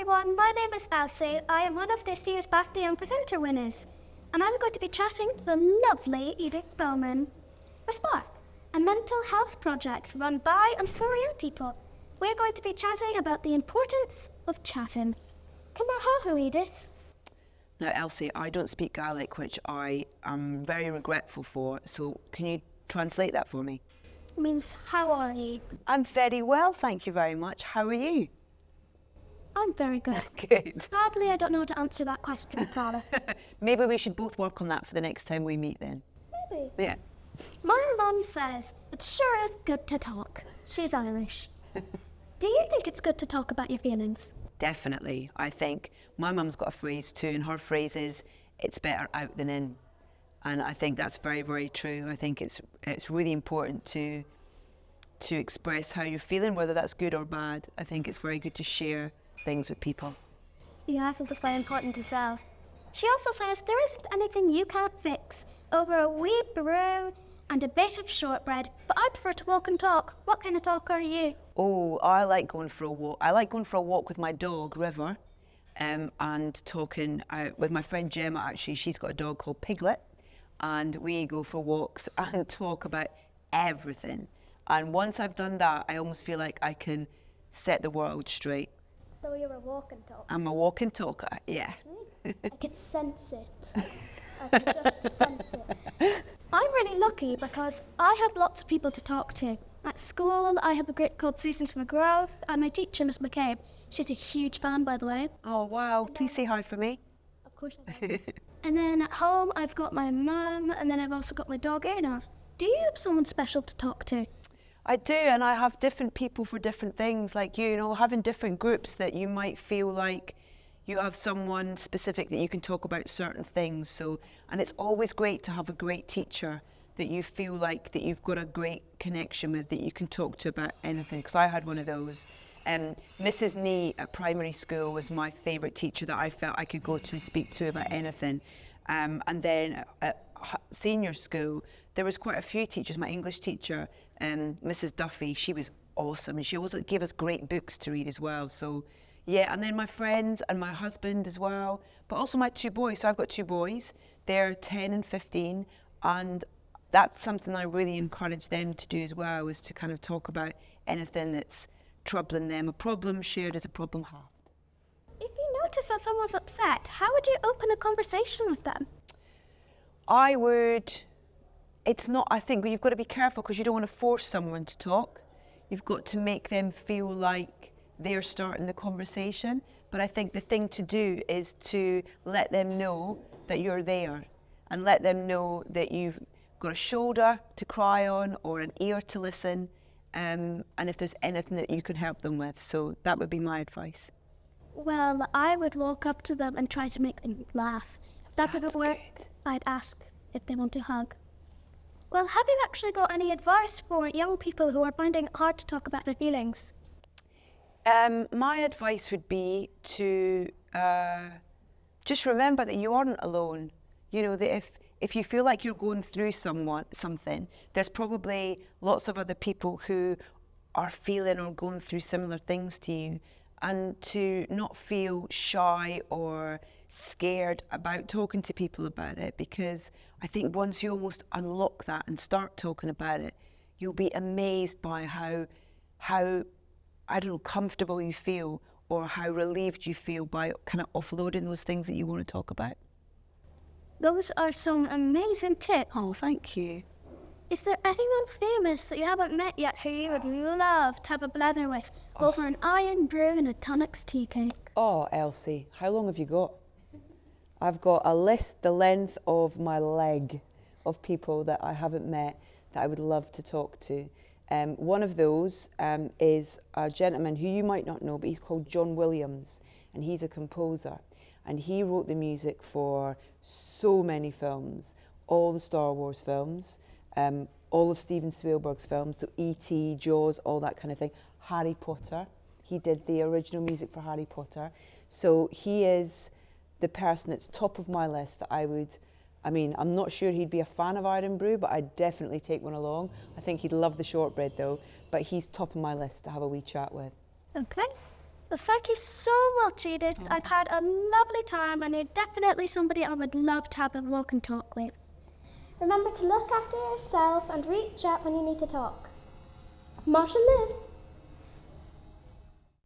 everyone, my name is Elsie. I am one of this year's BAFTA Young Presenter winners, and I'm going to be chatting to the lovely Edith Bowman. For Spark, a mental health project run by and for young people, we're going to be chatting about the importance of chatting. Cymrahahu, Edith. Now, Elsie, I don't speak Gaelic, which I am very regretful for, so can you translate that for me? It means, how are you? I'm very well, thank you very much. How are you? I'm very good. Good. Sadly, I don't know how to answer that question, Clara. Maybe we should both work on that for the next time we meet then. Maybe. Yeah. My mum says it sure is good to talk. She's Irish. Do you think it's good to talk about your feelings? Definitely. I think my mum's got a phrase too, and her phrase is, it's better out than in. And I think that's very, very true. I think it's really important to express how you're feeling, whether that's good or bad. I think it's very good to share things with people. Yeah, I think that's very important as well. She also says there isn't anything you can't fix over a wee brew and a bit of shortbread, but I prefer to walk and talk. What kind of talk are you? Oh, I like going for a walk. I like going for a walk with my dog, River, and talking with my friend Gemma, actually. She's got a dog called Piglet, and we go for walks and talk about everything. And once I've done that, I almost feel like I can set the world straight. So you're a walk and talk? I'm a walk and talker, yeah. I could sense it. I could just sense it. I'm really lucky because I have lots of people to talk to. At school, I have a group called Seasons for Growth, and my teacher, Miss McCabe, she's a huge fan, by the way. Oh, wow. Please say hi for me. Of course I will. And then at home, I've got my mum, and then I've also got my dog, Anna. Do you have someone special to talk to? I do, and I have different people for different things, like you know, having different groups that you might feel like you have someone specific that you can talk about certain things. So, and it's always great to have a great teacher that you feel like that you've got a great connection with, that you can talk to about anything, because I had one of those. Mrs. Nee at primary school was my favourite teacher that I felt I could go to and speak to about anything. And then at senior school, there was quite a few teachers. My English teacher, Mrs. Duffy, she was awesome, and she also gave us great books to read as well. So yeah, and then my friends and my husband as well, but also my two boys. So I've got two boys, they're 10 and 15, and that's something I really encourage them to do as well, is to kind of talk about anything that's troubling them. A problem shared is a problem halved. If you notice that someone's upset, how would you open a conversation with them? I think you've got to be careful, because you don't want to force someone to talk. You've got to make them feel like they're starting the conversation. But I think the thing to do is to let them know that you're there, and let them know that you've got a shoulder to cry on or an ear to listen, and if there's anything that you can help them with. So that would be my advice. Well, I would walk up to them and try to make them laugh. If that doesn't work, I'd ask if they want a hug. Well, have you actually got any advice for young people who are finding it hard to talk about their feelings? My advice would be to just remember that you aren't alone. You know, that if you feel like you're going through something, there's probably lots of other people who are feeling or going through similar things to you, and to not feel shy or scared about talking to people about it, because I think once you almost unlock that and start talking about it, you'll be amazed by how I don't know, comfortable you feel, or how relieved you feel by kind of offloading those things that you want to talk about. Those are some amazing tips. Oh, thank you. Is there anyone famous that you haven't met yet who you would love to have a blather with over an iron brew and a tonics tea cake? Oh, Elsie, how long have you got? I've got a list the length of my leg of people that I haven't met that I would love to talk to. One of those is a gentleman who you might not know, but he's called John Williams, and he's a composer. And he wrote the music for so many films, all the Star Wars films, all of Steven Spielberg's films, so E.T., Jaws, all that kind of thing. Harry Potter, he did the original music for Harry Potter. So he is the person that's top of my list that I'm not sure he'd be a fan of Iron Brew, but I'd definitely take one along. I think he'd love the shortbread though, but he's top of my list to have a wee chat with. Okay. Well, thank you so much, Edith. I've had a lovely time, and you're definitely somebody I would love to have a walk and talk with. Remember to look after yourself and reach out when you need to talk. Marshall live.